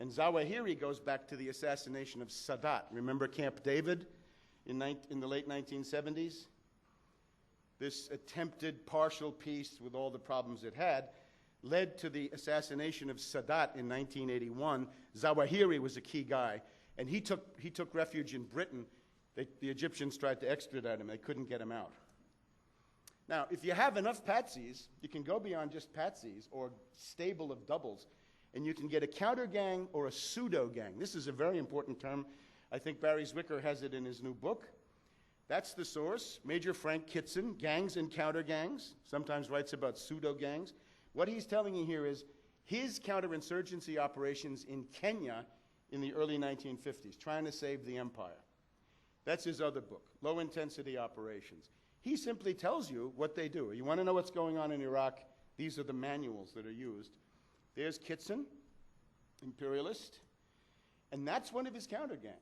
And Zawahiri goes back to the assassination of Sadat. Remember Camp David in the late 1970s? This attempted partial peace with all the problems it had led to the assassination of Sadat in 1981. Zawahiri was a key guy, and he took refuge in Britain. The Egyptians tried to extradite him. They couldn't get him out. Now, if you have enough patsies, you can go beyond just patsies or stable of doubles, and you can get a counter gang or a pseudo gang. This is a very important term. I think Barry Zwicker has it in his new book. That's the source. Major Frank Kitson, Gangs and Counter Gangs, sometimes writes about pseudo gangs. What he's telling you here is his counterinsurgency operations in Kenya in the early 1950s, trying to save the empire. That's his other book, Low Intensity Operations. He simply tells you what they do. You want to know what's going on in Iraq? These are the manuals that are used. There's Kitson, imperialist, and that's one of his counter gangs.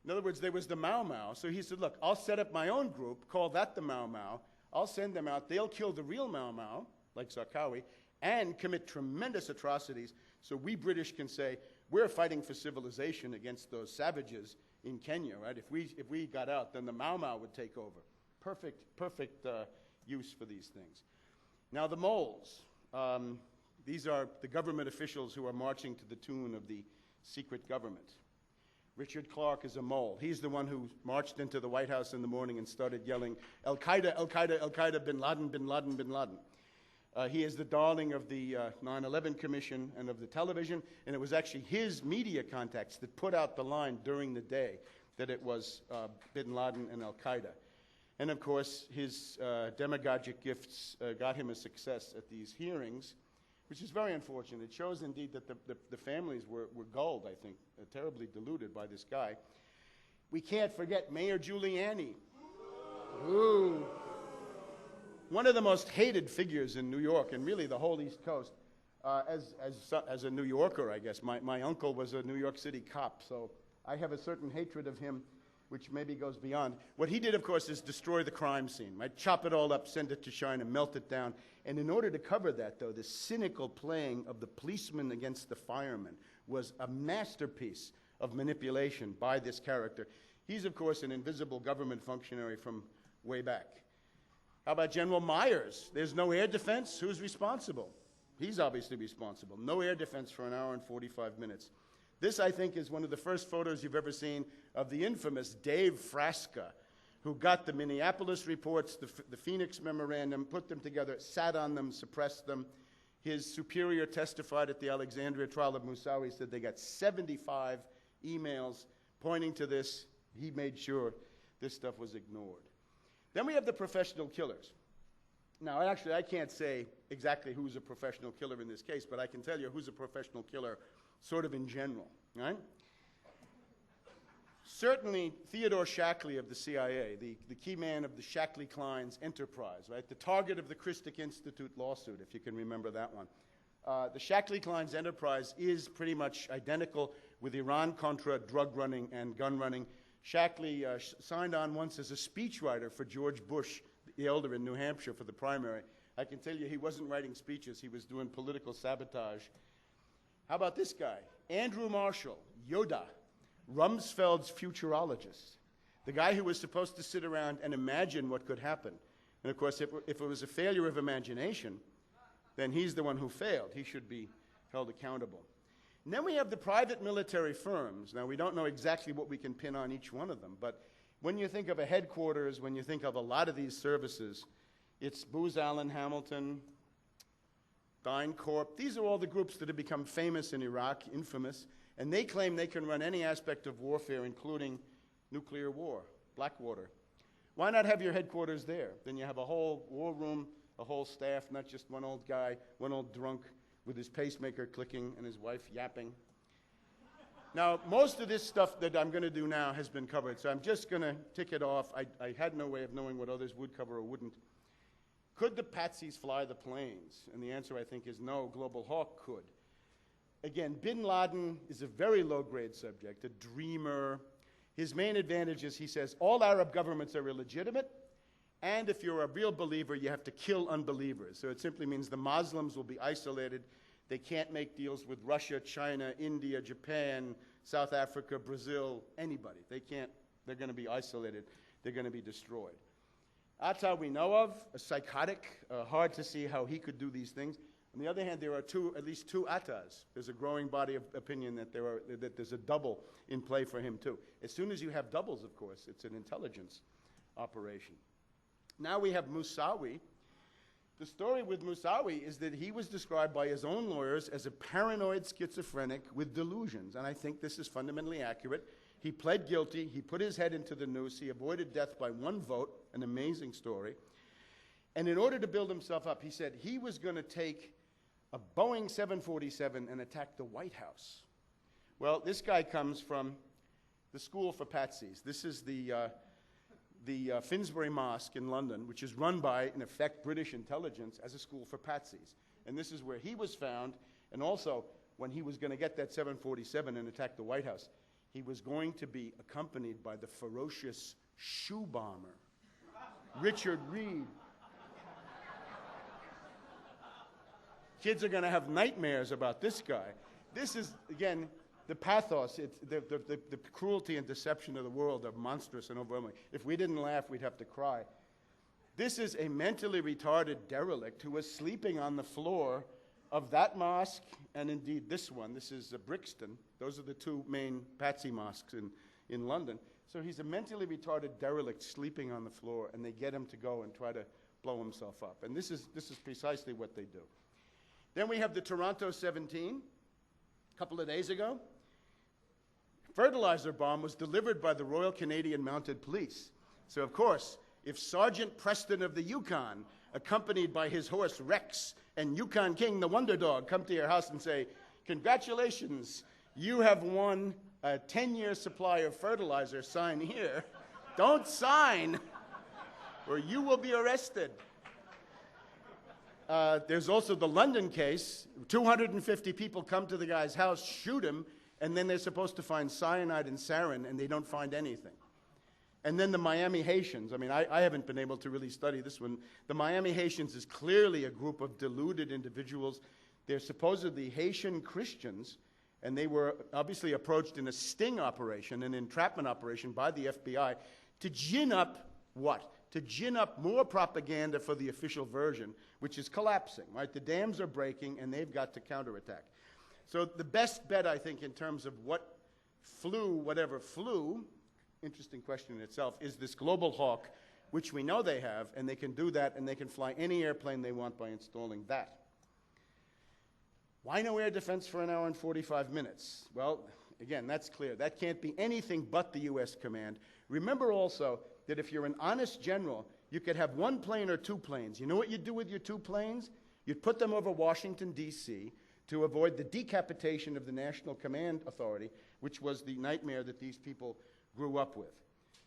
In other words, there was the Mau Mau, so he said, look, I'll set up my own group, call that the Mau Mau, I'll send them out, they'll kill the real Mau Mau, like Zarqawi, and commit tremendous atrocities, so we British can say, we're fighting for civilization against those savages in Kenya, right? If we got out, then the Mau Mau would take over. Perfect use for these things. Now the moles. These are the government officials who are marching to the tune of the secret government. Richard Clarke is a mole. He's the one who marched into the White House in the morning and started yelling, Al-Qaeda, Al-Qaeda, Al-Qaeda, bin Laden, bin Laden, bin Laden. He is the darling of the 9/11 Commission and of the television, and it was actually his media contacts that put out the line during the day that it was bin Laden and Al-Qaeda. And of course, his demagogic gifts got him a success at these hearings, which is very unfortunate. It shows indeed that the families were gulled, I think, terribly deluded by this guy. We can't forget Mayor Giuliani. Ooh. One of the most hated figures in New York and really the whole East Coast. As a New Yorker, I guess. My uncle was a New York City cop, so I have a certain hatred of him, which maybe goes beyond. What he did, of course, is destroy the crime scene, right? Chop it all up, send it to China, melt it down. And in order to cover that, though, the cynical playing of the policeman against the fireman was a masterpiece of manipulation by this character. He's, of course, an invisible government functionary from way back. How about General Myers? There's no air defense. Who's responsible? He's obviously responsible. No air defense for an hour and 45 minutes. This, I think, is one of the first photos you've ever seen of the infamous Dave Frasca, who got the Minneapolis reports, the Phoenix Memorandum, put them together, sat on them, suppressed them. His superior testified at the Alexandria trial of Moussaoui, said they got 75 emails pointing to this. He made sure this stuff was ignored. Then we have the professional killers. Now, actually, I can't say exactly who's a professional killer in this case, but I can tell you who's a professional killer sort of in general, right? Certainly, Theodore Shackley of the CIA, the key man of the Shackley-Klein's enterprise, right? The target of the Christic Institute lawsuit, if you can remember that one. The Shackley-Klein's enterprise is pretty much identical with Iran-Contra drug running and gun running. Shackley signed on once as a speechwriter for George Bush, the elder in New Hampshire for the primary. I can tell you he wasn't writing speeches, he was doing political sabotage. How about this guy? Andrew Marshall, Yoda, Rumsfeld's futurologist, the guy who was supposed to sit around and imagine what could happen. And of course, if it was a failure of imagination, then he's the one who failed. He should be held accountable. And then we have the private military firms. Now, we don't know exactly what we can pin on each one of them, but when you think of a headquarters, when you think of a lot of these services, it's Booz Allen Hamilton, DynCorp. These are all the groups that have become famous in Iraq, infamous, and they claim they can run any aspect of warfare, including nuclear war, Blackwater. Why not have your headquarters there? Then you have a whole war room, a whole staff, not just one old guy, one old drunk with his pacemaker clicking and his wife yapping. Now, most of this stuff that I'm going to do now has been covered, so I'm just going to tick it off. I had no way of knowing what others would cover or wouldn't. Could the patsies fly the planes? And the answer, I think, is no. Global Hawk could. Again, bin Laden is a very low-grade subject, a dreamer. His main advantage is, he says, all Arab governments are illegitimate, and if you're a real believer, you have to kill unbelievers. So it simply means the Muslims will be isolated. They can't make deals with Russia, China, India, Japan, South Africa, Brazil, anybody. They can't. They're going to be isolated. They're going to be destroyed. Atta we know of, a psychotic, hard to see how he could do these things. On the other hand, there are at least two Attas. There's a growing body of opinion that there's a double in play for him too. As soon as you have doubles, of course, it's an intelligence operation. Now we have Musawi. The story with Musawi is that he was described by his own lawyers as a paranoid schizophrenic with delusions, and I think this is fundamentally accurate. He pled guilty, he put his head into the noose, he avoided death by one vote, an amazing story. And in order to build himself up, he said he was going to take a Boeing 747 and attack the White House. Well, this guy comes from the School for Patsies. This is the Finsbury Mosque in London, which is run by, in effect, British intelligence as a school for patsies. And this is where he was found, and also when he was going to get that 747 and attack the White House, he was going to be accompanied by the ferocious shoe bomber, Richard Reed. Kids are going to have nightmares about this guy. This is, again, the pathos, the cruelty and deception of the world are monstrous and overwhelming. If we didn't laugh, we'd have to cry. This is a mentally retarded derelict who was sleeping on the floor of that mosque, and indeed this one. This is Brixton. Those are the two main patsy mosques in London. So he's a mentally retarded derelict sleeping on the floor, and they get him to go and try to blow himself up. And this is precisely what they do. Then we have the Toronto 17, a couple of days ago. Fertilizer bomb was delivered by the Royal Canadian Mounted Police. So, of course, if Sergeant Preston of the Yukon, accompanied by his horse Rex, and Yukon King, the Wonder Dog, come to your house and say, congratulations, you have won a 10-year supply of fertilizer, sign here. Don't sign, or you will be arrested. There's also the London case. 250 people come to the guy's house, shoot him, and then they're supposed to find cyanide and sarin, and they don't find anything. And then the Miami Haitians. I mean, I haven't been able to really study this one. The Miami Haitians is clearly a group of deluded individuals. They're supposedly Haitian Christians, and they were obviously approached in a sting operation, an entrapment operation by the FBI, to gin up what? To gin up more propaganda for the official version, which is collapsing, right? The dams are breaking, and they've got to counterattack. So the best bet, I think, in terms of what flew, whatever flew, interesting question in itself, is this Global Hawk, which we know they have, and they can do that, and they can fly any airplane they want by installing that. Why no air defense for an hour and 45 minutes? Well, again, that's clear. That can't be anything but the U.S. command. Remember also that if you're an honest general, you could have one plane or two planes. You know what you'd do with your two planes? You'd put them over Washington, D.C., to avoid the decapitation of the National Command Authority, which was the nightmare that these people grew up with.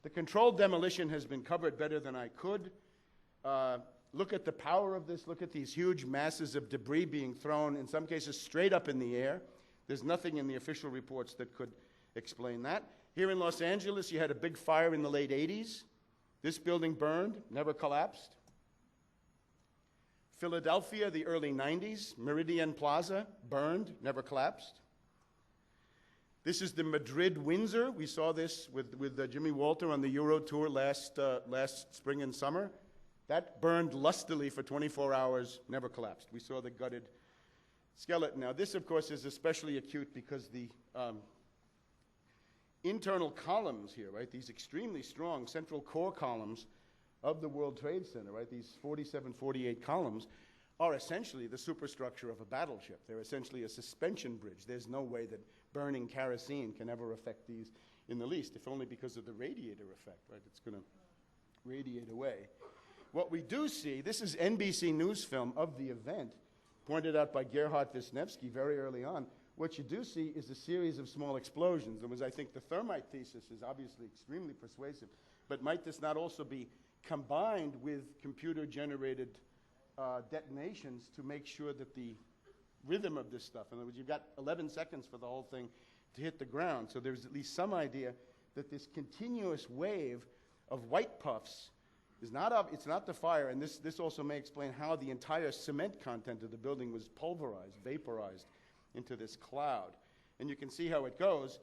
The controlled demolition has been covered better than I could. Look at the power of this. Look at these huge masses of debris being thrown, in some cases straight up in the air. There's nothing in the official reports that could explain that. Here in Los Angeles, you had a big fire in the late 80s. This building burned, never collapsed. Philadelphia, the early 90s, Meridian Plaza, burned, never collapsed. This is the Madrid Windsor. We saw this with Jimmy Walter on the Euro Tour last spring and summer. That burned lustily for 24 hours, never collapsed. We saw the gutted skeleton. Now, this, of course, is especially acute because the internal columns here, right, these extremely strong central core columns of the World Trade Center, right, these 47, 48 columns, are essentially the superstructure of a battleship. They're essentially a suspension bridge. There's no way that burning kerosene can ever affect these in the least, if only because of the radiator effect, right? It's going to radiate away. What we do see, this is NBC News film of the event, pointed out by Gerhard Wisniewski very early on. What you do see is a series of small explosions. I think the thermite thesis is obviously extremely persuasive, but might this not also be combined with computer-generated detonations to make sure that the rhythm of this stuff, in other words, you've got 11 seconds for the whole thing to hit the ground, so there's at least some idea that this continuous wave of white puffs it's not the fire, and this also may explain how the entire cement content of the building was pulverized, vaporized into this cloud. And you can see how it goes.